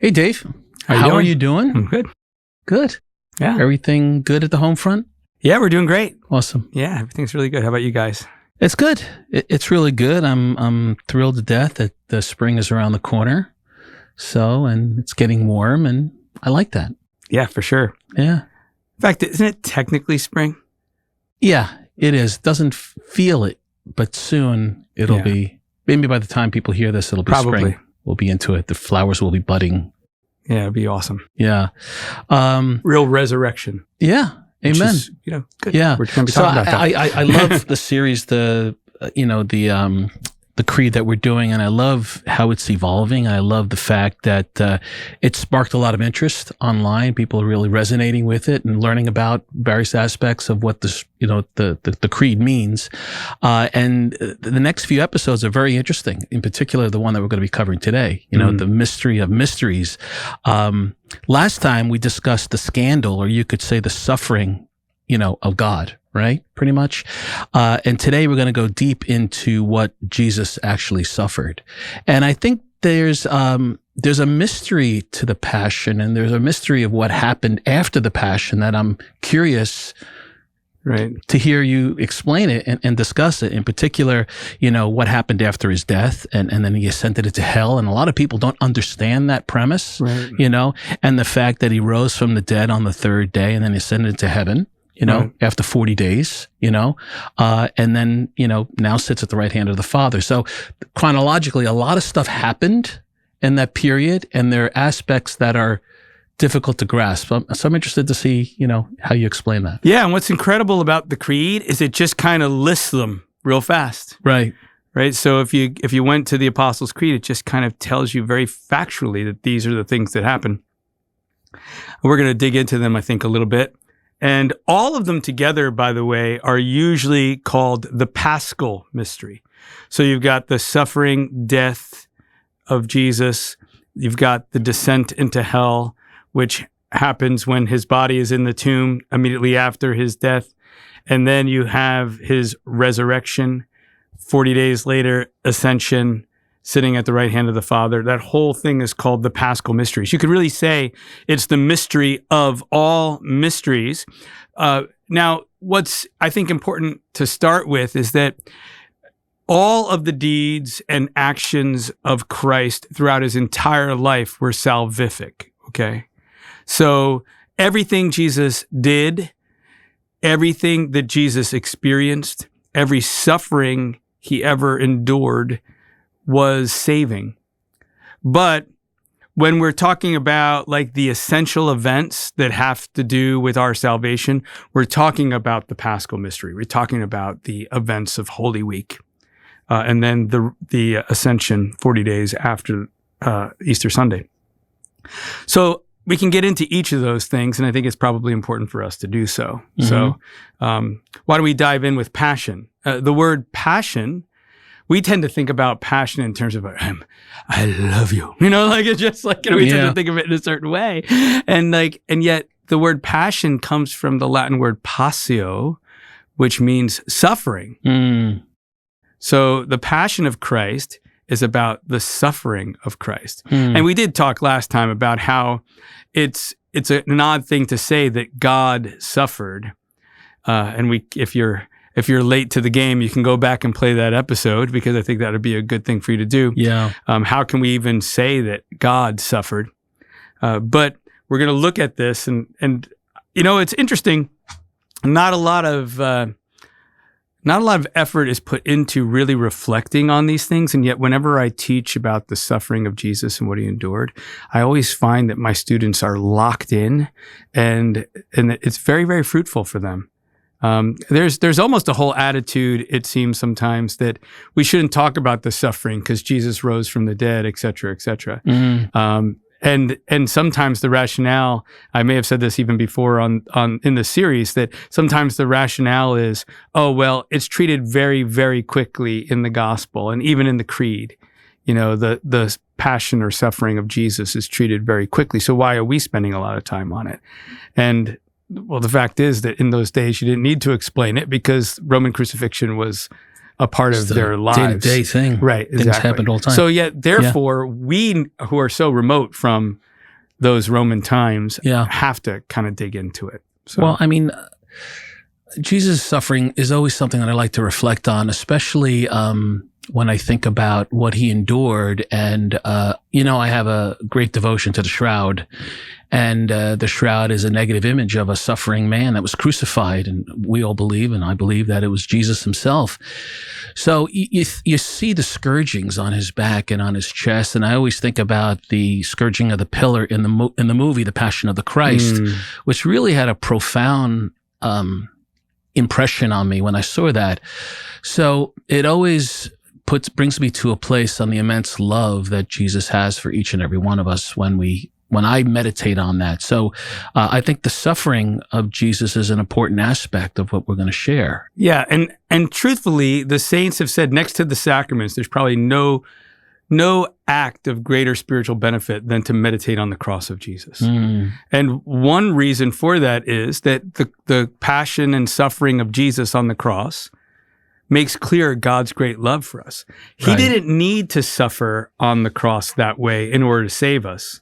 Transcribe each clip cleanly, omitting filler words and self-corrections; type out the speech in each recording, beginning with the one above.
Hey, Dave. How are you doing? I'm good. Good. Yeah. Everything good at the home front? Yeah, we're doing great. Awesome. Yeah, everything's really good. How about you guys? It's good. It's really good. I'm thrilled to death that the spring is around the corner. And it's getting warm, and I like that. Yeah, for sure. Yeah. In fact, isn't it technically spring? Yeah, it is. Doesn't feel it, but soon it'll be. Maybe by the time people hear this, it'll be spring. We'll be into it. The flowers will be budding. Yeah, it'd be awesome. Yeah. Real resurrection. Yeah. Amen. Is, good. Yeah. We're going to be talking about that. I love the series, the creed that we're doing, and I love how it's evolving. I love the fact that it sparked a lot of interest online. People are really resonating with it and learning about various aspects of what the creed means. And the next few episodes are very interesting. In particular, the one that we're going to be covering today. The mystery of mysteries. Last time we discussed the scandal, or you could say the suffering, of God. Right? Pretty much. And today we're going to go deep into what Jesus actually suffered. And I think there's a mystery to the passion, and there's a mystery of what happened after the passion that I'm curious to hear you explain it and discuss it. In particular, what happened after his death, and then he ascended into hell. And a lot of people don't understand that premise, and the fact that he rose from the dead on the third day and then ascended into heaven. After 40 days, and then, now sits at the right hand of the Father. So chronologically, a lot of stuff happened in that period, and there are aspects that are difficult to grasp. So I'm interested to see, how you explain that. Yeah. And what's incredible about the creed is it just kind of lists them real fast. Right. So if you went to the Apostles' Creed, it just kind of tells you very factually that these are the things that happen. We're going to dig into them, I think, a little bit. And all of them together, by the way, are usually called the Paschal Mystery. So you've got the suffering, death of Jesus. You've got the descent into hell, which happens when his body is in the tomb immediately after his death. And then you have his resurrection, 40 days later, ascension, sitting at the right hand of the Father. That whole thing is called the Paschal Mysteries. You could really say it's the mystery of all mysteries. Now, what's, I think, important to start with is that all of the deeds and actions of Christ throughout his entire life were salvific, okay? So everything Jesus did, everything that Jesus experienced, every suffering he ever endured was saving. But when we're talking about like the essential events that have to do with our salvation, we're talking about the Paschal Mystery. We're talking about the events of Holy Week, and then the Ascension 40 days after Easter Sunday. So we can get into each of those things, and I think it's probably important for us to do so. Mm-hmm. So why don't we dive in with passion? The word passion, we tend to think about passion in terms of, I love you. It's just like, we tend to think of it in a certain way. And yet the word passion comes from the Latin word passio, which means suffering. Mm. So the passion of Christ is about the suffering of Christ. Mm. And we did talk last time about how it's an odd thing to say that God suffered. And if you're late to the game, you can go back and play that episode, because I think that would be a good thing for you to do. Yeah. How can we even say that God suffered? But we're going to look at this, and it's interesting. Not a lot of effort is put into really reflecting on these things, and yet whenever I teach about the suffering of Jesus and what he endured, I always find that my students are locked in, and it's very, very fruitful for them. There's almost a whole attitude, it seems sometimes, that we shouldn't talk about the suffering because Jesus rose from the dead, et cetera, et cetera. Mm-hmm. And sometimes the rationale, I may have said this even before in the series, that sometimes the rationale is, oh, well, it's treated very, very quickly in the gospel and even in the creed. The passion or suffering of Jesus is treated very quickly. So why are we spending a lot of time on it? And well, the fact is that in those days, you didn't need to explain it because Roman crucifixion was a part of their lives. Day-to-day thing. Right, exactly. Things happened all the time. So yet, therefore, we who are so remote from those Roman times Yeah. have to kind of dig into it. So. Well, I mean, Jesus' suffering is always something that I like to reflect on, especially when I think about what he endured. And, I have a great devotion to the shroud. And the shroud is a negative image of a suffering man that was crucified. And we all believe, and I believe, that it was Jesus himself. So you see the scourgings on his back and on his chest. And I always think about the scourging of the pillar in the movie, The Passion of the Christ, which really had a profound impression on me when I saw that. So it always brings me to a place on the immense love that Jesus has for each and every one of us when I meditate on that. So I think the suffering of Jesus is an important aspect of what we're going to share. Yeah, and truthfully, the saints have said next to the sacraments, there's probably no act of greater spiritual benefit than to meditate on the cross of Jesus. And one reason for that is that the passion and suffering of Jesus on the cross makes clear God's great love for us. He didn't need to suffer on the cross that way in order to save us.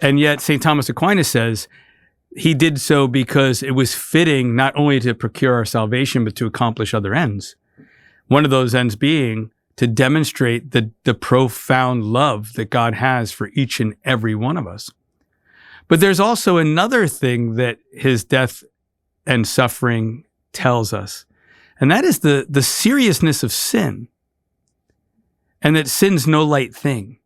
And yet St. Thomas Aquinas says he did so because it was fitting not only to procure our salvation, but to accomplish other ends. One of those ends being to demonstrate the profound love that God has for each and every one of us. But there's also another thing that his death and suffering tells us, and that is the seriousness of sin, and that sin's no light thing.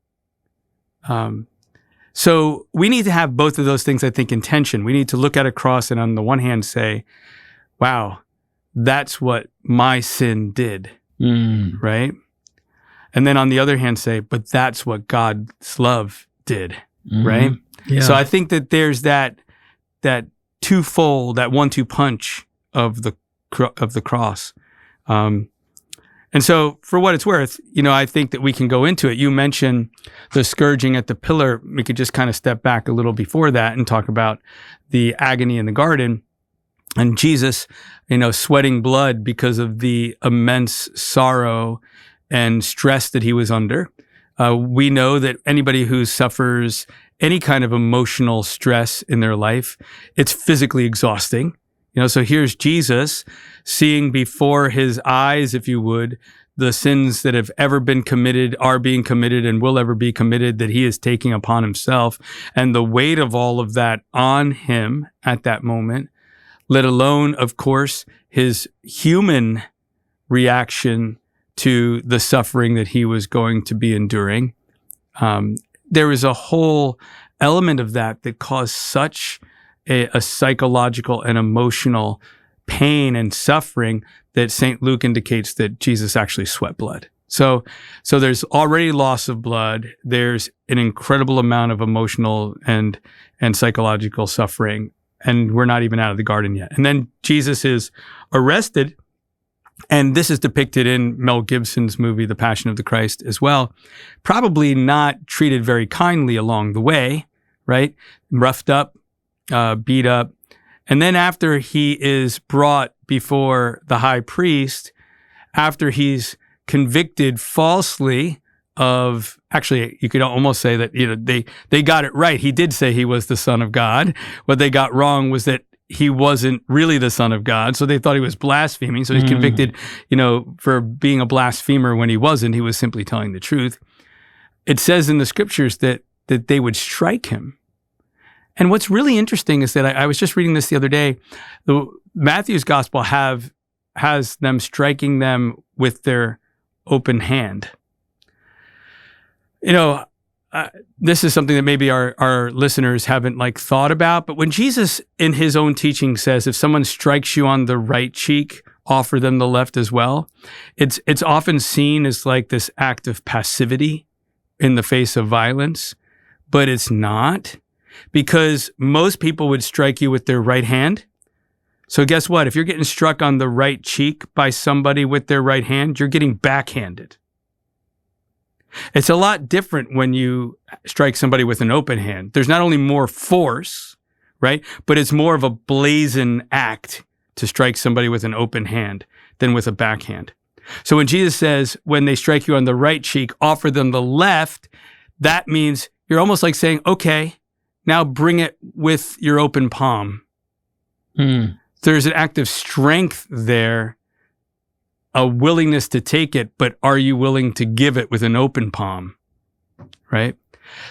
So we need to have both of those things, I think, in tension. We need to look at a cross and on the one hand say, wow, that's what my sin did, right? And then on the other hand say, but that's what God's love did, right? Yeah. So I think that there's that twofold, that 1-2 punch of the cross. And so for what it's worth, I think that we can go into it. You mentioned the scourging at the pillar. We could just kind of step back a little before that and talk about the agony in the garden and Jesus, sweating blood because of the immense sorrow and stress that he was under. We know that anybody who suffers any kind of emotional stress in their life, it's physically exhausting. So here's Jesus seeing before his eyes, if you would, the sins that have ever been committed, are being committed, and will ever be committed, that he is taking upon himself, and the weight of all of that on him at that moment, let alone, of course, his human reaction to the suffering that he was going to be enduring. There was a whole element of that caused such a psychological and emotional pain and suffering that St. Luke indicates that Jesus actually sweat blood. So there's already loss of blood. There's an incredible amount of emotional and psychological suffering, and we're not even out of the garden yet. And then Jesus is arrested, and this is depicted in Mel Gibson's movie, The Passion of the Christ, as well. Probably not treated very kindly along the way, right? Roughed up, beat up. And then after he is brought before the high priest, after he's convicted falsely of, actually, you could almost say that, they got it right. He did say he was the Son of God. What they got wrong was that he wasn't really the Son of God. So they thought he was blaspheming. So he's convicted, for being a blasphemer when he wasn't. He was simply telling the truth. It says in the scriptures that they would strike him. And what's really interesting is that I was just reading this the other day. Matthew's gospel has them striking them with their open hand. This is something that maybe our listeners haven't thought about, but when Jesus in his own teaching says, if someone strikes you on the right cheek, offer them the left as well, it's often seen as this act of passivity in the face of violence, but it's not. Because most people would strike you with their right hand. So guess what? If you're getting struck on the right cheek by somebody with their right hand, you're getting backhanded. It's a lot different when you strike somebody with an open hand. There's not only more force, right? But it's more of a brazen act to strike somebody with an open hand than with a backhand. So when Jesus says, when they strike you on the right cheek, offer them the left, that means you're almost like saying, okay, Now bring it with your open palm. There's an act of strength there, a willingness to take it, but are you willing to give it with an open palm, right?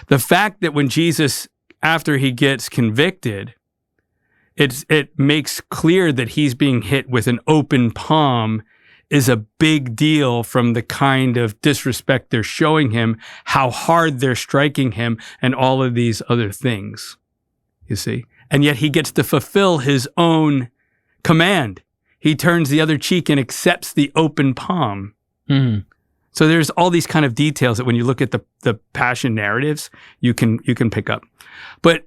The fact that when Jesus, after he gets convicted, it makes clear that he's being hit with an open palm is a big deal from the kind of disrespect they're showing him, how hard they're striking him, and all of these other things, you see. And yet he gets to fulfill his own command. He turns the other cheek and accepts the open palm. So there's all these kind of details that when you look at the passion narratives, you can pick up. But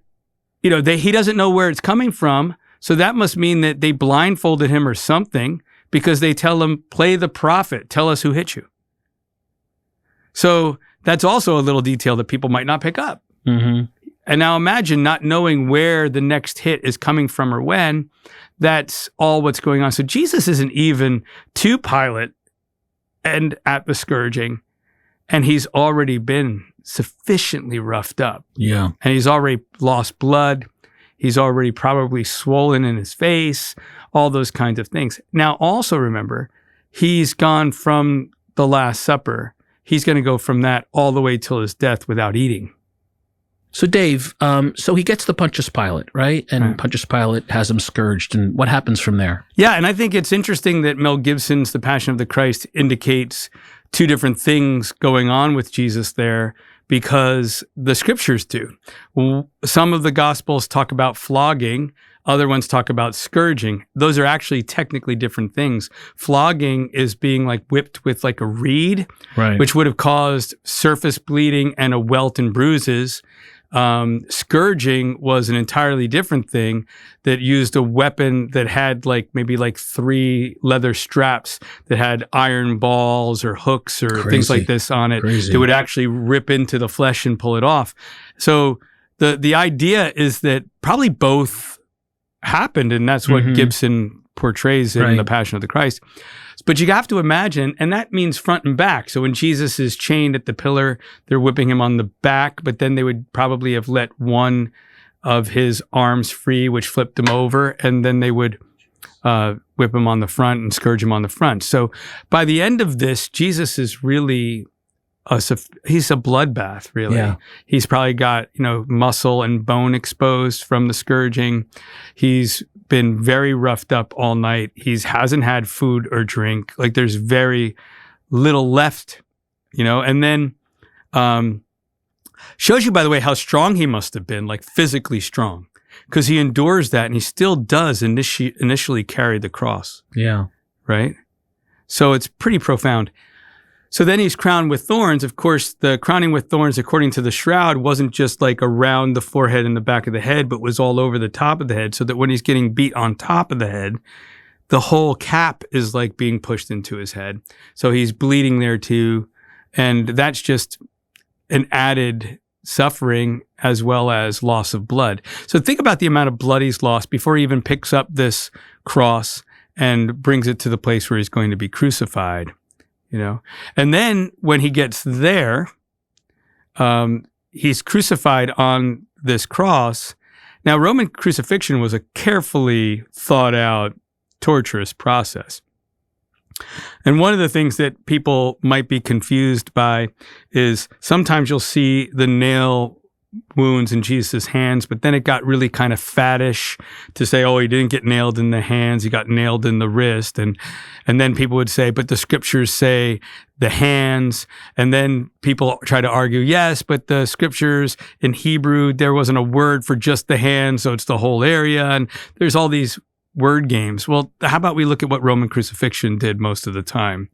he doesn't know where it's coming from, so that must mean that they blindfolded him or something, because they tell him, play the prophet, tell us who hit you. So that's also a little detail that people might not pick up. And now imagine not knowing where the next hit is coming from or when. That's all what's going on. So Jesus isn't even to Pilate and at the scourging, and he's already been sufficiently roughed up. Yeah. And he's already lost blood. He's already probably swollen in his face, all those kinds of things. Now, also remember, he's gone from the Last Supper. He's going to go from that all the way till his death without eating. So Dave, so he gets the Pontious Pilot, right? And Pontious Pilate has him scourged. And what happens from there? Yeah, and I think it's interesting that Mel Gibson's The Passion of the Christ indicates two different things going on with Jesus there, because the scriptures do. Some of the Gospels talk about flogging. Other ones talk about scourging. Those are actually technically different things. Flogging is being like whipped with like a reed, right, which would have caused surface bleeding and a welt and bruises. Scourging was an entirely different thing that used a weapon that had maybe 3 leather straps that had iron balls or hooks or things like this on it. That would actually rip into the flesh and pull it off. So the idea is that probably both happened, and that's what Gibson portrays in The Passion of the Christ. But you have to imagine, and that means front and back. So when Jesus is chained at the pillar, they're whipping him on the back, but then they would probably have let one of his arms free, which flipped him over, and then they would whip him on the front and scourge him on the front. So by the end of this, Jesus is really he's a bloodbath, really. Yeah. He's probably got, muscle and bone exposed from the scourging. He's been very roughed up all night. He hasn't had food or drink. There's very little left, and then shows you, by the way, how strong he must have been, physically strong, because he endures that, and he still does initially carry the cross. Yeah. Right? So it's pretty profound. So then he's crowned with thorns. Of course, the crowning with thorns, according to the shroud, wasn't just around the forehead and the back of the head, but was all over the top of the head, so that when he's getting beat on top of the head, the whole cap is being pushed into his head. So he's bleeding there too. And that's just an added suffering as well as loss of blood. So think about the amount of blood he's lost before he even picks up this cross and brings it to the place where he's going to be crucified. And then when he gets there, he's crucified on this cross. Now, Roman crucifixion was a carefully thought out, torturous process. And one of the things that people might be confused by is sometimes you'll see the nail wounds in Jesus' hands, but then it got really kind of faddish to say, oh, he didn't get nailed in the hands, he got nailed in the wrist. And then people would say, but the scriptures say the hands. And then people try to argue, yes, but the scriptures in Hebrew, there wasn't a word for just the hands, so it's the whole area. And there's all these word games. Well, how about we look at what Roman crucifixion did most of the time?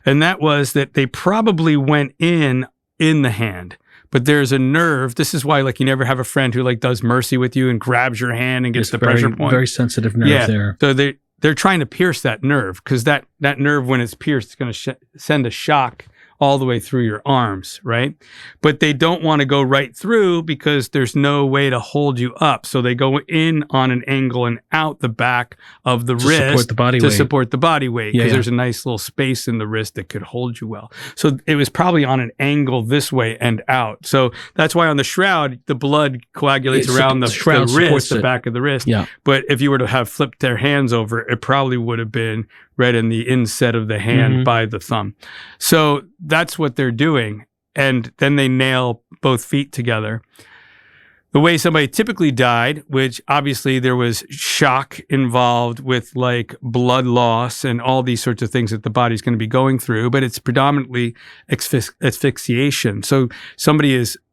And that was that they probably went in the hand. But there's a nerve. This is why, you never have a friend who does mercy with you and grabs your hand and gets the pressure point. Very sensitive nerve there. So they're trying to pierce that nerve, because that nerve, when it's pierced, is going to send a shock all the way through your arms, right? But they don't want to go right through because there's no way to hold you up. So they go in on an angle and out the back of the wrist support the body to weight. support the body weight, because Yeah, yeah. there's a nice little space in the wrist that could hold you well. So it was probably on an angle this way and out. So that's why on the shroud, the blood coagulates around the shroud wrist, supports the it. back of the wrist. Yeah. But if you were to have flipped their hands over, it probably would have been right in the inset of the hand by the thumb. So that's what they're doing. And then they nail both feet together. The way somebody typically died, which obviously there was shock involved with like blood loss and all these sorts of things that the body's going to be going through, but it's predominantly asphyxiation. So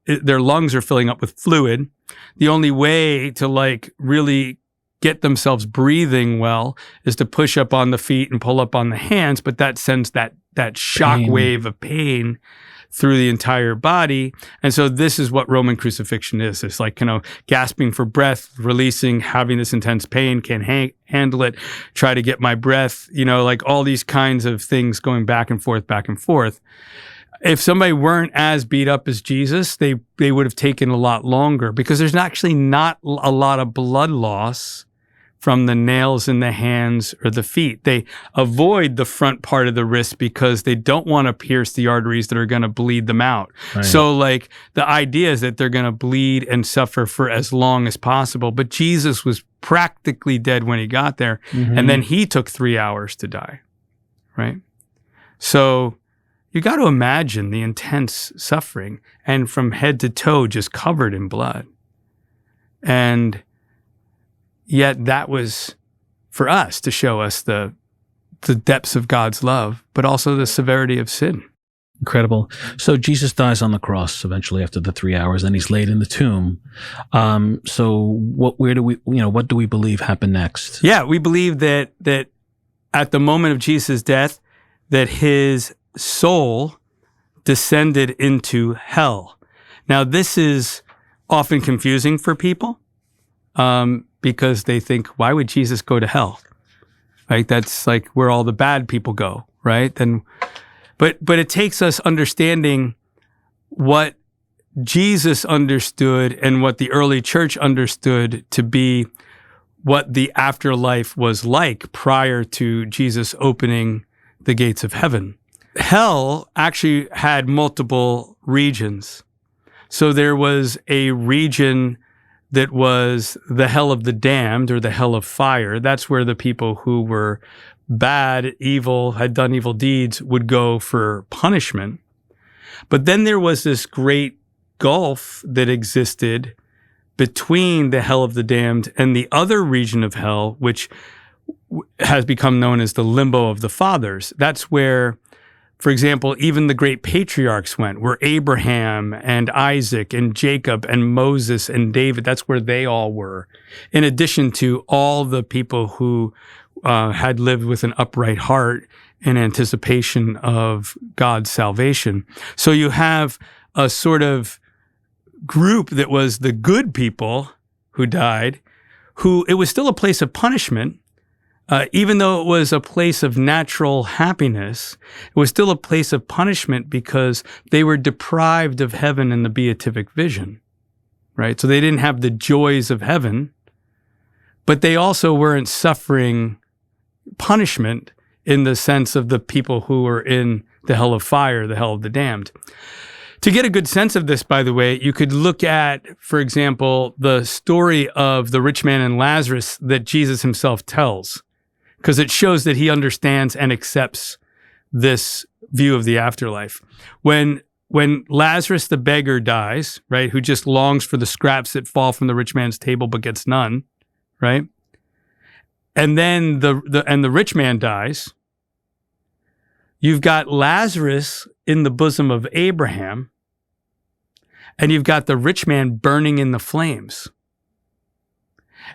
their lungs are filling up with fluid. The only way to like really get themselves breathing well is to push up on the feet and pull up on the hands, but that sends that shock wave of pain through the entire body. And so this is what Roman crucifixion is. It's like, gasping for breath, releasing, having this intense pain, can't handle it, try to get my breath, like all these kinds of things going back and forth, back and forth. If somebody weren't as beat up as Jesus, they would have taken a lot longer, because there's actually not a lot of blood loss from the nails in the hands or the feet. They avoid the front part of the wrist because they don't want to pierce the arteries that are going to bleed them out. Right. So like the idea is that they're going to bleed and suffer for as long as possible. But Jesus was practically dead when he got there. And then he took 3 hours to die, right? So you got to imagine the intense suffering, and from head to toe just covered in blood. And yet that was for us to show us the depths of God's love, but also the severity of sin. Incredible. So Jesus dies on the cross eventually after the 3 hours, and he's laid in the tomb. So what do we believe happened next? Yeah, we believe that at the moment of Jesus' death, that his soul descended into hell. Now, this is often confusing for people. Because they think, why would Jesus go to hell? Right? That's like where all the bad people go, right? But it takes us understanding what Jesus understood and what the early church understood to be what the afterlife was like prior to Jesus opening the gates of heaven. Hell actually had multiple regions. So there was a region that was the hell of the damned, or the hell of fire. That's where the people who were bad, evil, had done evil deeds would go for punishment. But then there was this great gulf that existed between the hell of the damned and the other region of hell, which has become known as the limbo of the fathers. That's where, for example, even the great patriarchs went, where Abraham and Isaac and Jacob and Moses and David, that's where they all were, in addition to all the people who had lived with an upright heart in anticipation of God's salvation. So you have a sort of group that was the good people who died, who it was still a place of punishment. Even though it was a place of natural happiness, it was still a place of punishment because they were deprived of heaven and the beatific vision, right? So they didn't have the joys of heaven, but they also weren't suffering punishment in the sense of the people who were in the hell of fire, the hell of the damned. To get a good sense of this, by the way, you could look at, for example, the story of the rich man and Lazarus that Jesus himself tells, because it shows that he understands and accepts this view of the afterlife. When Lazarus the beggar dies, right, who just longs for the scraps that fall from the rich man's table but gets none, right? And then the rich man dies. You've got Lazarus in the bosom of Abraham, and you've got the rich man burning in the flames.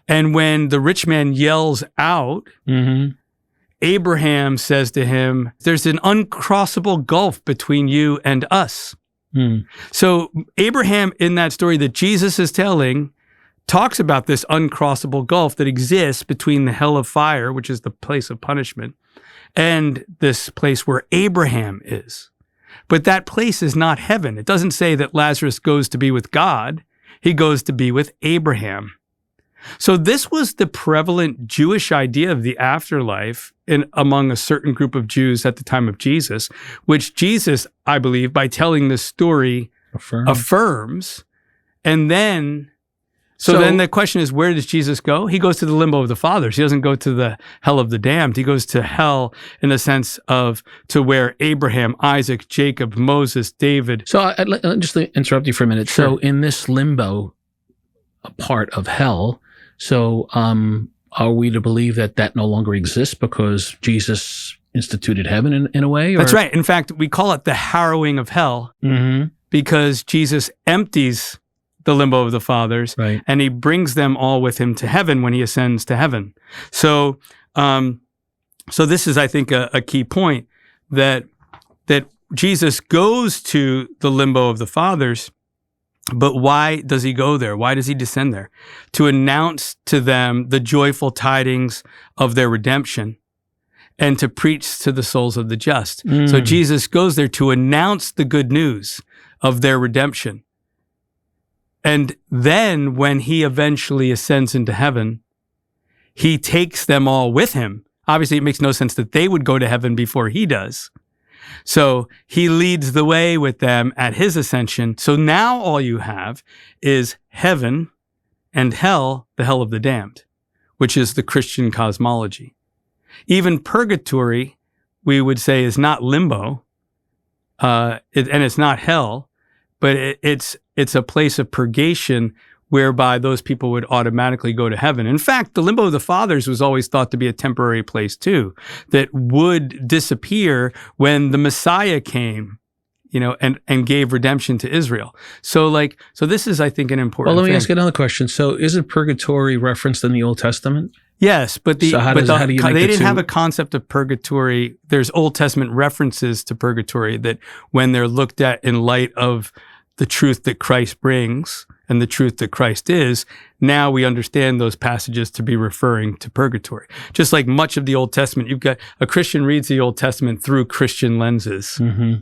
And when the rich man yells out, Abraham says to him, there's an uncrossable gulf between you and us. So Abraham, in that story that Jesus is telling, talks about this uncrossable gulf that exists between the hell of fire, which is the place of punishment, and this place where Abraham is. But that place is not heaven. It doesn't say that Lazarus goes to be with God. He goes to be with Abraham. So this was the prevalent Jewish idea of the afterlife among a certain group of Jews at the time of Jesus, which Jesus, I believe, by telling this story, affirms. And then, so then the question is, where does Jesus go? He goes to the limbo of the fathers. He doesn't go to the hell of the damned. He goes to hell in the sense of to where Abraham, Isaac, Jacob, Moses, David. So I'll just interrupt you for a minute. Sure. So in this limbo part of hell, so are we to believe that no longer exists because Jesus instituted heaven in a way? Or? That's right. In fact, we call it the harrowing of hell because Jesus empties the limbo of the fathers, right, and he brings them all with him to heaven when he ascends to heaven. So, so this is, I think, a key point that Jesus goes to the limbo of the fathers. But why does he go there? Why does he descend there? To announce to them the joyful tidings of their redemption and to preach to the souls of the just. So Jesus goes there to announce the good news of their redemption. And then when he eventually ascends into heaven, he takes them all with him. Obviously, it makes no sense that they would go to heaven before he does. So he leads the way with them at his ascension. So now all you have is heaven and hell, the hell of the damned, which is the Christian cosmology. Even purgatory, we would say, is not limbo, and it's not hell, but it's a place of purgation whereby those people would automatically go to heaven. In fact, the limbo of the fathers was always thought to be a temporary place too, that would disappear when the Messiah came, and gave redemption to Israel. So this is, I think, an important Well, let me thing. ask you another question. So isn't purgatory referenced in the Old Testament? Yes, but So how do you make they the didn't two? have a concept of purgatory. There's Old Testament references to purgatory that when they're looked at in light of the truth that Christ brings and the truth that Christ is, now we understand those passages to be referring to purgatory. Just like much of the Old Testament, you've got a Christian reads the Old Testament through Christian lenses,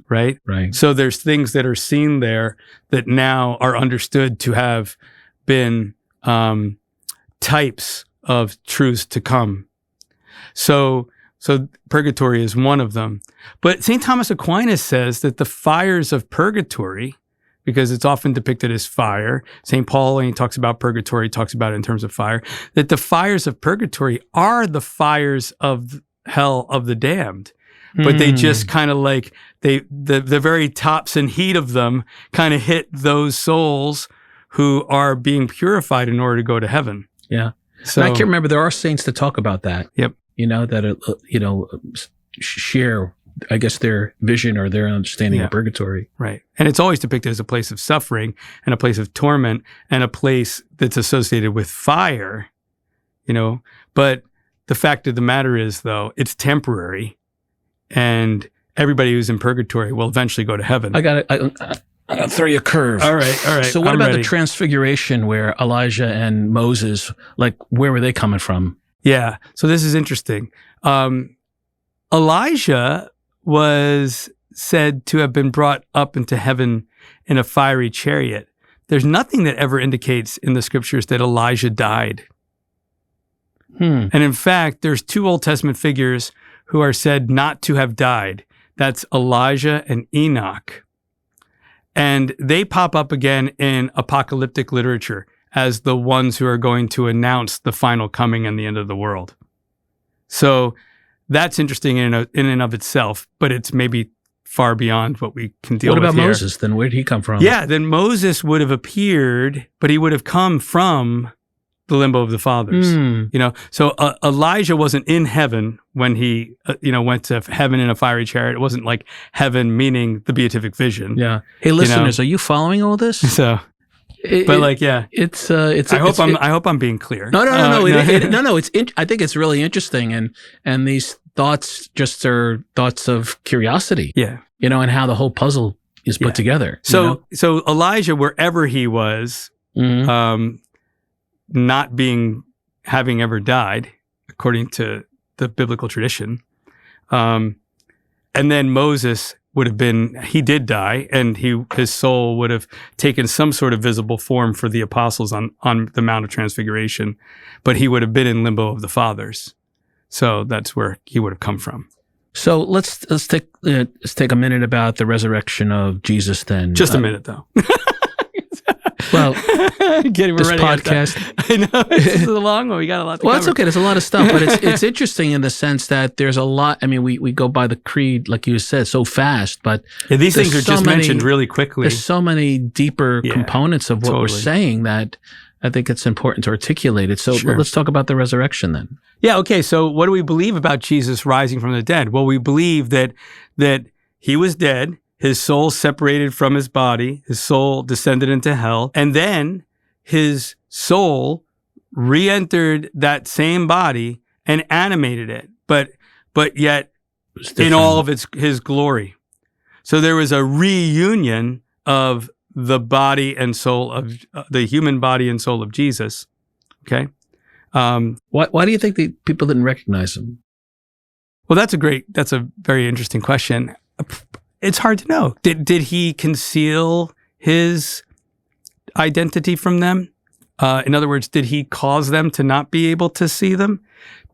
right? Right. So there's things that are seen there that now are understood to have been types of truths to come. So purgatory is one of them. But St. Thomas Aquinas says that the fires of purgatory, because it's often depicted as fire. St. Paul, when he talks about purgatory, talks about it in terms of fire, that the fires of purgatory are the fires of hell of the damned. But they just kind of the very tops and heat of them kind of hit those souls who are being purified in order to go to heaven. Yeah. So And I can't remember, there are saints that talk about that. Yep. That, share, I guess, their vision or their understanding of purgatory. Right. And it's always depicted as a place of suffering and a place of torment and a place that's associated with fire, But the fact of the matter is, though, it's temporary and everybody who's in purgatory will eventually go to heaven. I got to throw you a curve. All right. So what I'm about ready. the transfiguration where Elijah and Moses, where were they coming from? Yeah. So this is interesting. Elijah was said to have been brought up into heaven in a fiery chariot. There's nothing that ever indicates in the scriptures that Elijah died. And in fact, there's two Old Testament figures who are said not to have died. That's Elijah and Enoch. And they pop up again in apocalyptic literature as the ones who are going to announce the final coming and the end of the world. So that's interesting in and of itself, but it's maybe far beyond what we can deal with here. What about Moses then? Where did he come from? Yeah, then Moses would have appeared, but he would have come from the limbo of the fathers. So Elijah wasn't in heaven when he went to heaven in a fiery chariot. It wasn't like heaven meaning the beatific vision. Yeah. Hey, listeners, are you following all this? So it's I hope I'm being clear. No. I think it's really interesting, and these thoughts just are thoughts of curiosity. Yeah. And how the whole puzzle is put together. So Elijah, wherever he was, not having ever died, according to the biblical tradition, and then Moses would have been, he did die, and his soul would have taken some sort of visible form for the apostles on the Mount of Transfiguration, but he would have been in limbo of the fathers. So that's where he would have come from. So let's take a minute about the resurrection of Jesus then. Just a minute, though. Well, this podcast. I know it's a long one. We got a lot to cover. It's okay. There's a lot of stuff, but it's interesting in the sense that there's a lot. I mean, we go by the creed, like you said, so fast, but these things are just mentioned really quickly. There's so many deeper components of what we're saying that I think it's important to articulate it. So let's talk about the resurrection then. Yeah. Okay. So what do we believe about Jesus rising from the dead? Well, we believe that he was dead. His soul separated from his body. His soul descended into hell. And then his soul re-entered that same body and animated it, but yet in all of his glory. So there was a reunion of the body and soul of the human body and soul of Jesus. Okay. Why do you think the people didn't recognize him? Well, that's a very interesting question. It's hard to know. Did he conceal his identity from them? In other words, did he cause them to not be able to see them?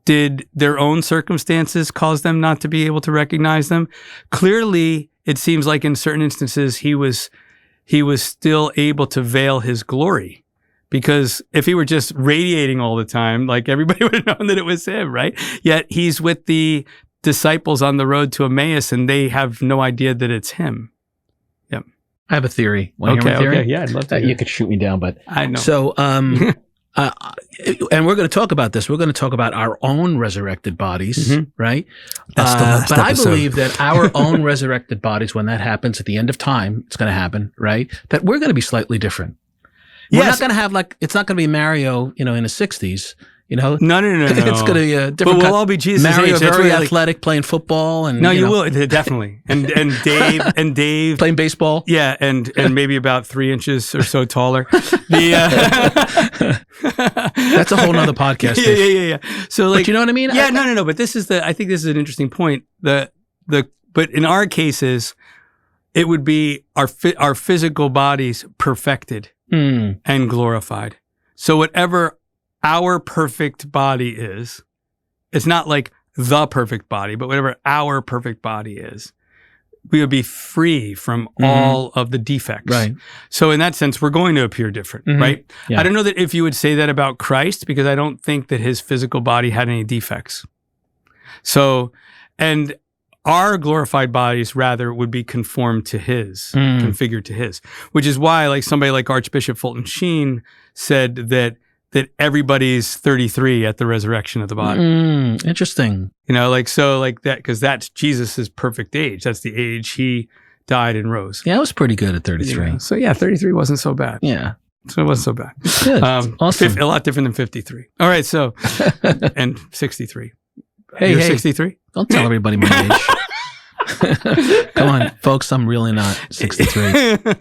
Did their own circumstances cause them not to be able to recognize them? Clearly, it seems like in certain instances he was still able to veil his glory. Because if he were just radiating all the time, like everybody would have known that it was him, right? Yet he's with the disciples on the road to Emmaus, and they have no idea that it's him. Yep. I have a theory. Want to hear my theory? Okay. Yeah, I'd love to. You could shoot me down, but I know. So, and we're going to talk about this. We're going to talk about our own resurrected bodies, right? That's the last but episode. I believe that our own resurrected bodies, when that happens at the end of time, it's going to happen, right? That we're going to be slightly different. We're not going to have it's not going to be Mario, in his 60s. No. It's going to be a different. But we'll all be Jesus' Mario, age. very athletic, playing football, and you will definitely. And Dave playing baseball. Yeah, and maybe about 3 inches or so taller. That's a whole nother podcast. Yeah. So, but you know what I mean? Yeah, no. But I think this is an interesting point. But in our cases, it would be our physical bodies perfected and glorified. So whatever our perfect body is, it's not like the perfect body, but whatever our perfect body is, we would be free from all of the defects. Right. So in that sense, we're going to appear different, right? Yeah. I don't know that if you would say that about Christ, because I don't think that his physical body had any defects. So, and our glorified bodies rather would be conformed to his, configured to his, which is why like somebody like Archbishop Fulton Sheen said that everybody's 33 at the resurrection of the body. Interesting. That, because that's Jesus's perfect age. That's the age he died and rose. Yeah, I was pretty good at 33. So yeah, 33 wasn't so bad. Yeah. So it wasn't so bad. Good. Awesome. A lot different than 53. All right. So, and 63. You're 63? Don't tell everybody my age. Come on, folks. I'm really not 63. Go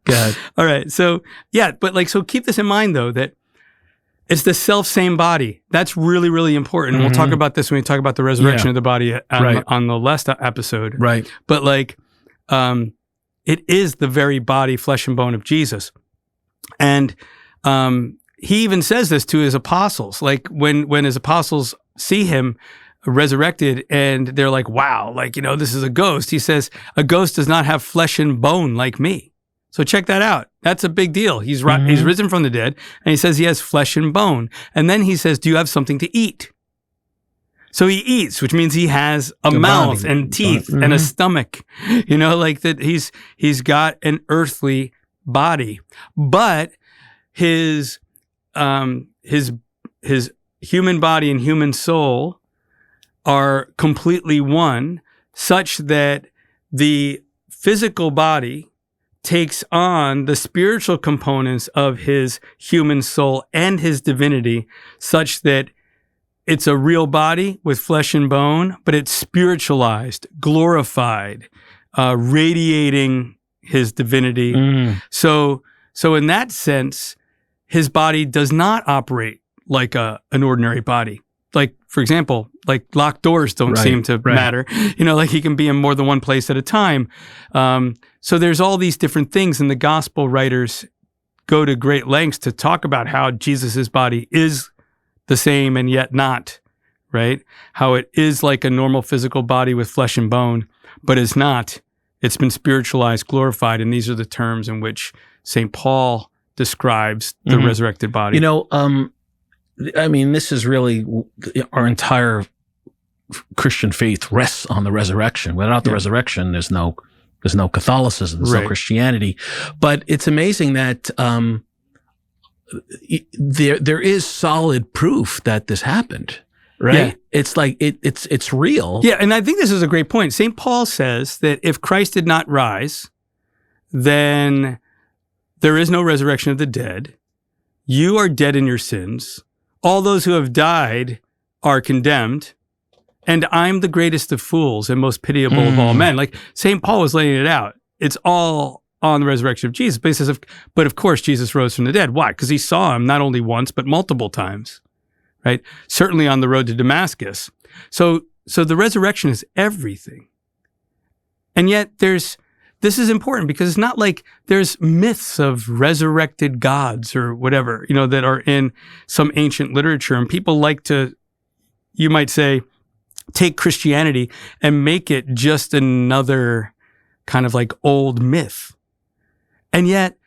ahead. All right. So yeah, but so keep this in mind though, that it's the self-same body. That's really, really important. We'll talk about this when we talk about the resurrection of the body on the last episode. Right. But it is the very body, flesh and bone of Jesus. And he even says this to his apostles. Like when his apostles see him resurrected and they're like, wow, this is a ghost. He says, a ghost does not have flesh and bone like me. So check that out. That's a big deal. He's risen from the dead, and he says he has flesh and bone. And then he says, do you have something to eat? So he eats, which means he has a mouth and teeth and a stomach. That he's got an earthly body, but his human body and human soul are completely one, such that the physical body takes on the spiritual components of his human soul and his divinity, such that it's a real body with flesh and bone, but it's spiritualized, glorified, radiating his divinity. So in that sense, his body does not operate like an ordinary body. like, for example, like locked doors don't seem to matter. Like he can be in more than one place at a time. So there's all these different things, and the gospel writers go to great lengths to talk about how Jesus's body is the same and yet not, right? How it is like a normal physical body with flesh and bone, but is not. It's been spiritualized, glorified, and these are the terms in which St. Paul describes the resurrected body. This is really our entire Christian faith rests on the resurrection. Without the resurrection, there's no Catholicism, there's no Christianity. But it's amazing that there is solid proof that this happened. Right? Yeah. It's like it's real. Yeah, and I think this is a great point. St. Paul says that if Christ did not rise, then there is no resurrection of the dead. You are dead in your sins. All those who have died are condemned. And I'm the greatest of fools and most pitiable of all men. Like St. Paul was laying it out. It's all on the resurrection of Jesus. But he says, but of course, Jesus rose from the dead. Why? Because he saw him not only once, but multiple times. Right? Certainly on the road to Damascus. So the resurrection is everything. And yet this is important because it's not like there's myths of resurrected gods or whatever, that are in some ancient literature. And people like to, you might say, take Christianity and make it just another kind of like old myth. And yet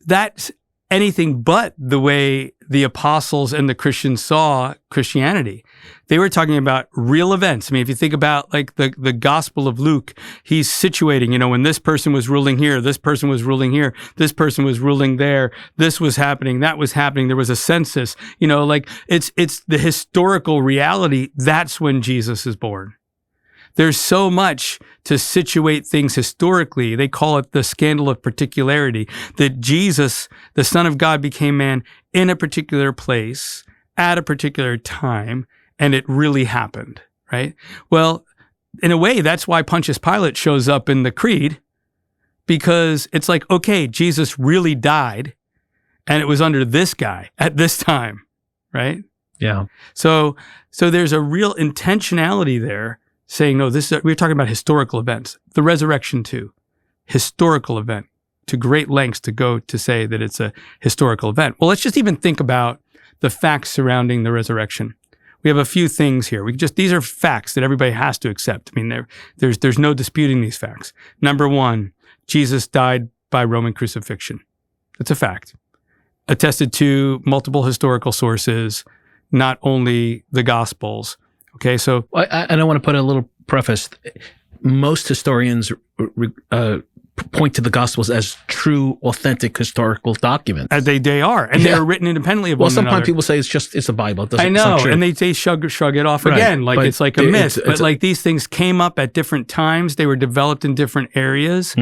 that's anything but the way the apostles and the Christians saw Christianity. They were talking about real events. I mean, if you think about like the Gospel of Luke, he's situating, when this person was ruling here, this person was ruling here, this person was ruling there, this was happening, that was happening, there was a census, like it's the historical reality. That's when Jesus is born. There's so much to situate things historically. They call it the scandal of particularity, that Jesus, the Son of God, became man in a particular place at a particular time, and it really happened, right? Well, in a way, that's why Pontious Pilate shows up in the creed, because it's like, okay, Jesus really died, and it was under this guy at this time, right? Yeah. So there's a real intentionality there, saying, no, we're talking about historical events. The resurrection too, historical event, to great lengths to go to say that it's a historical event. Well, let's just even think about the facts surrounding the resurrection. We have a few things here. These are facts that everybody has to accept. I mean, there's no disputing these facts. Number one, Jesus died by Roman crucifixion. That's a fact. Attested to multiple historical sources, not only the Gospels. Okay, so I want to put a little preface. Most historians point to the Gospels as true, authentic historical documents. They are, and they're written independently of one another. Well, sometimes people say it's a Bible. I know, and they shrug it off again, like it's like a myth. But like these things came up at different times. They were developed in different areas.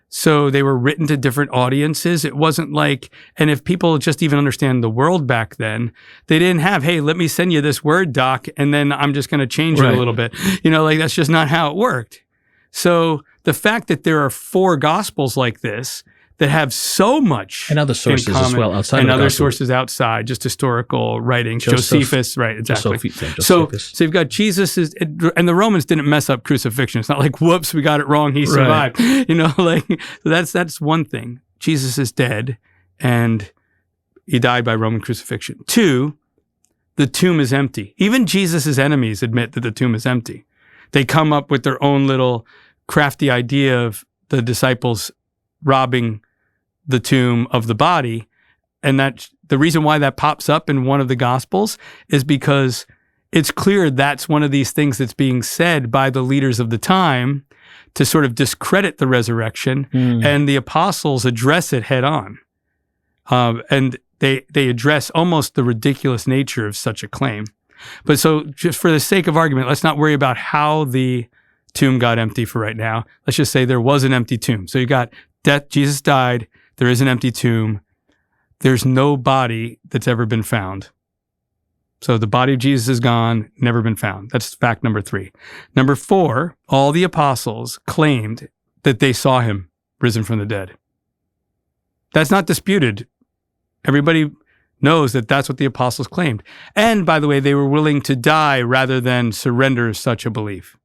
So they were written to different audiences. It wasn't like, and if people just even understand the world back then, they didn't have, hey, let me send you this Word doc, and then I'm just going to change it a little bit. Like that's just not how it worked. So the fact that there are 4 Gospels like this that have so much and other sources as well outside, and other sources outside, just historical writings, Josephus, right? Exactly. So you've got Jesus and the Romans didn't mess up crucifixion. It's not like, whoops, we got it wrong. He survived. That's one thing. Jesus is dead, and he died by Roman crucifixion. 2, the tomb is empty. Even Jesus' enemies admit that the tomb is empty. They come up with their own little crafty idea of the disciples robbing the tomb of the body. And that the reason why that pops up in one of the Gospels is because it's clear that's one of these things that's being said by the leaders of the time to sort of discredit the resurrection. And the apostles address it head on. And they address almost the ridiculous nature of such a claim. But so just for the sake of argument, let's not worry about how the tomb got empty for right now. Let's just say there was an empty tomb. So you got death, Jesus died, there is an empty tomb. There's no body that's ever been found. So the body of Jesus is gone, never been found. That's fact number 3. Number 4, all the apostles claimed that they saw him risen from the dead. That's not disputed. Everybody knows that that's what the apostles claimed. And by the way, they were willing to die rather than surrender such a belief.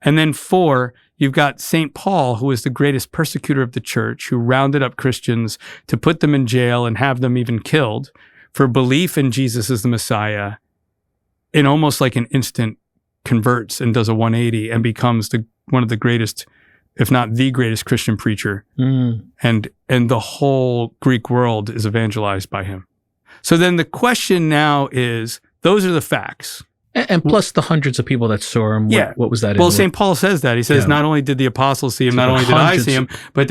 And then 4, you've got St. Paul, who was the greatest persecutor of the church, who rounded up Christians to put them in jail and have them even killed for belief in Jesus as the Messiah, in almost like an instant converts and does a 180 and becomes one of the greatest, if not the greatest Christian preacher. And the whole Greek world is evangelized by him. So then the question now is, those are the facts. And plus the hundreds of people that saw him. What was that? Well, St. Paul says that. He says, not only did the apostles see him, So not only did I see him, but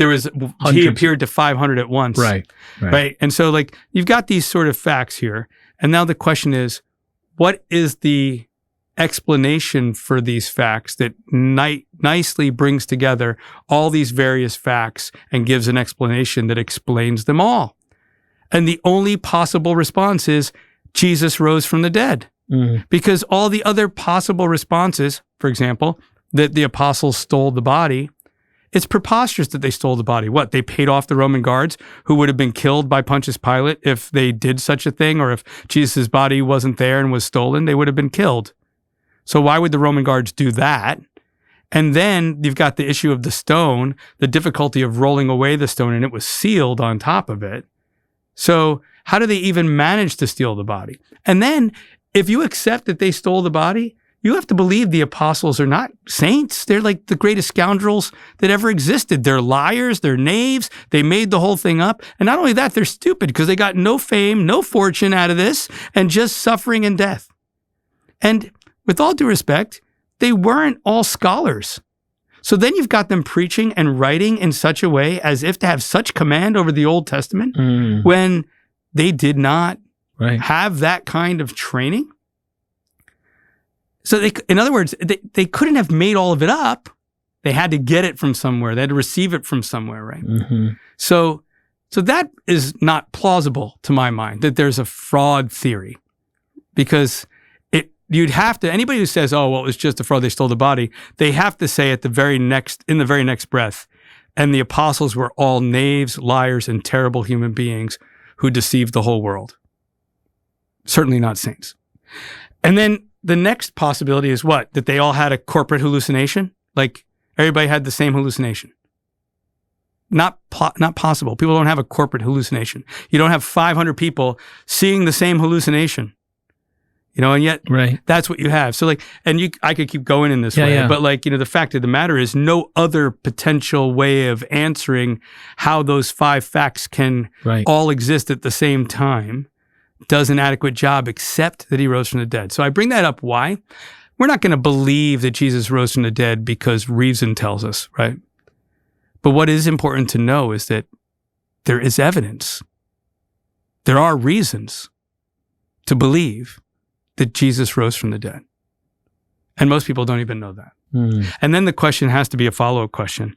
he appeared to 500 at once. Right. And so like, you've got these sort of facts here. And now the question is, what is the explanation for these facts that nicely brings together all these various facts and gives an explanation that explains them all? And the only possible response is Jesus rose from the dead. Because all the other possible responses, for example, that the apostles stole the body, it's preposterous that they stole the body. What? They paid off the Roman guards who would have been killed by Pontius Pilate if they did such a thing, or if Jesus' body wasn't there and was stolen, they would have been killed. So why would the Roman guards do that? And then you've got the issue of the stone, the difficulty of rolling away the stone, and it was sealed on top of it. So how do they even manage to steal the body? And then if you accept that they stole the body, you have to believe the apostles are not saints. They're like the greatest scoundrels that ever existed. They're liars. They're knaves. They made the whole thing up. And not only that, they're stupid because they got no fame, no fortune out of this, and just suffering and death. And with all due respect, they weren't all scholars. So then you've got them preaching and writing in such a way as if to have such command over the Old Testament when they did not have that kind of training. So in other words, they couldn't have made all of it up. They had to get it from somewhere. They had to receive it from somewhere, right? So that is not plausible to my mind, that there's a fraud theory, because you'd have to, anybody who says, oh, well, it was just a fraud, they stole the body, they have to say in the very next breath, and the apostles were all knaves, liars, and terrible human beings who deceived the whole world. Certainly not saints. And then the next possibility is what? That they all had a corporate hallucination? Like everybody had the same hallucination? Not possible. People don't have a corporate hallucination. You don't have 500 people seeing the same hallucination. And yet that's what you have. So I could keep going in this way, but the fact of the matter is no other potential way of answering how those 5 facts can all exist at the same time does an adequate job, except that he rose from the dead. So I bring that up. Why? We're not going to believe that Jesus rose from the dead because reason tells us, right? But what is important to know is that there is evidence. There are reasons to believe that Jesus rose from the dead. And most people don't even know that. And then the question has to be a follow-up question.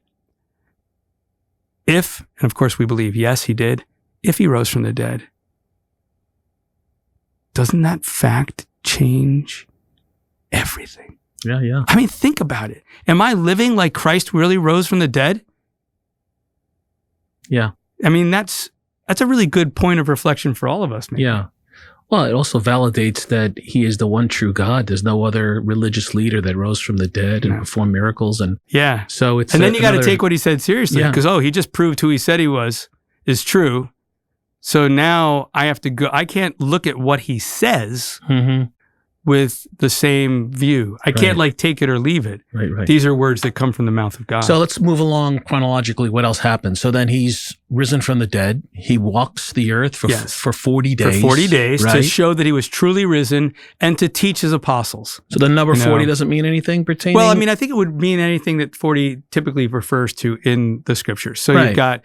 If, and of course we believe, yes, he did, if he rose from the dead, doesn't that fact change everything? Yeah. I mean, think about it. Am I living like Christ really rose from the dead? Yeah. I mean, that's a really good point of reflection for all of us, maybe. Yeah. Well, it also validates that he is the one true God. There's no other religious leader that rose from the dead and performed miracles. And so it's, and then you got to take what he said seriously, because, he just proved who he said he was is true. So now I have to go, I can't look at what he says with the same view. I can't take it or leave it. Right. These are words that come from the mouth of God. So let's move along chronologically. What else happened? So then he's risen from the dead. He walks the earth for 40 days. For 40 days to show that he was truly risen and to teach his apostles. So the number 40 doesn't mean anything pertaining? Well, I mean, I think it would mean anything that 40 typically refers to in the scriptures. So you've got,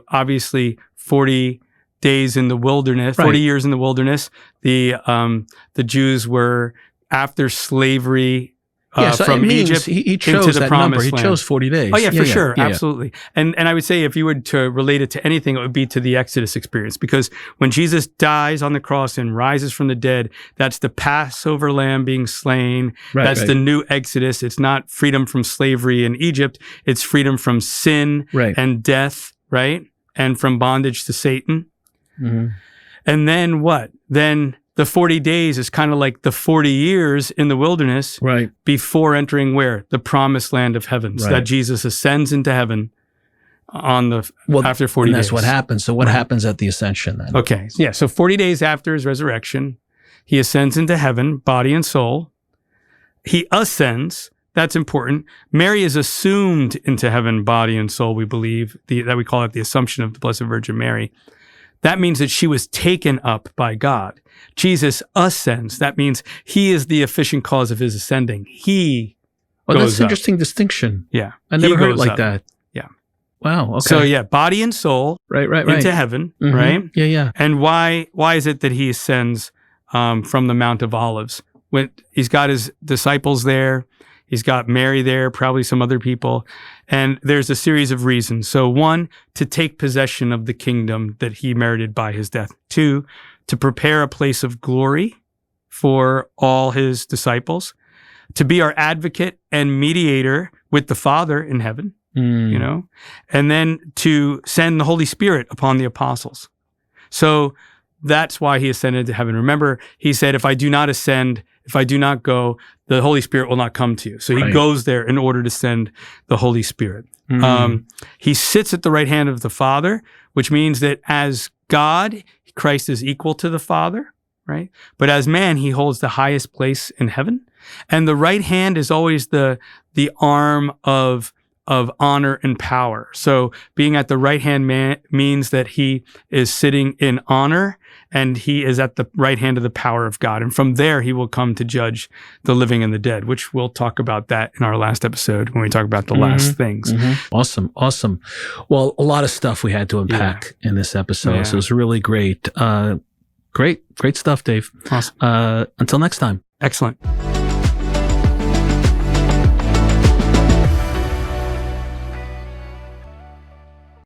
obviously 40 days in the wilderness, 40 years in the wilderness. The Jews were after slavery from Egypt he chose into the that promised number. land. He chose 40 days. Oh yeah, for sure. Absolutely. And I would say if you were to relate it to anything, it would be to the Exodus experience, because when Jesus dies on the cross and rises from the dead, that's the Passover lamb being slain. That's the new Exodus. It's not freedom from slavery in Egypt. It's freedom from sin and death, and from bondage to Satan. And then what? Then the 40 days is kind of like the 40 years in the wilderness Right. before entering where? The promised land of heaven. So Right. that Jesus ascends into heaven after 40 and days. that's what happens. So what happens at the ascension then? Okay. Yeah. So 40 days after his resurrection, he ascends into heaven, body and soul. He ascends. That's important. Mary is assumed into heaven, body and soul, we believe, that we call it the Assumption of the Blessed Virgin Mary. That means that she was taken up by God. Jesus ascends. That means he is the efficient cause of his ascending. He Well, goes that's an up. interesting distinction. Yeah. I never He heard it goes like up. that. Yeah. Wow. Okay. So yeah, body and soul right. into heaven, Mhm. right? Yeah. Yeah. And why is it that he ascends from the Mount of Olives? When he's got his disciples there, he's got Mary there, probably some other people, and there's a series of reasons. So 1, to take possession of the kingdom that he merited by his death. 2, to prepare a place of glory for all his disciples, to be our advocate and mediator with the Father in heaven, you know, and then to send the Holy Spirit upon the apostles. So that's why he ascended to heaven. Remember, he said, if I do not ascend, if I do not go, the Holy Spirit will not come to you. So he Right. goes there in order to send the Holy Spirit. He sits at the right hand of the Father, which means that as God, Christ is equal to the Father, right? But as man, he holds the highest place in heaven. And the right hand is always the arm of honor and power. So being at the right hand means that he is sitting in honor and he is at the right hand of the power of God. And from there, he will come to judge the living and the dead, which we'll talk about that in our last episode when we talk about the last things. Awesome. Well, a lot of stuff we had to unpack in this episode. Yeah. So it was really great. Great stuff, Dave. Awesome. Until next time. Excellent.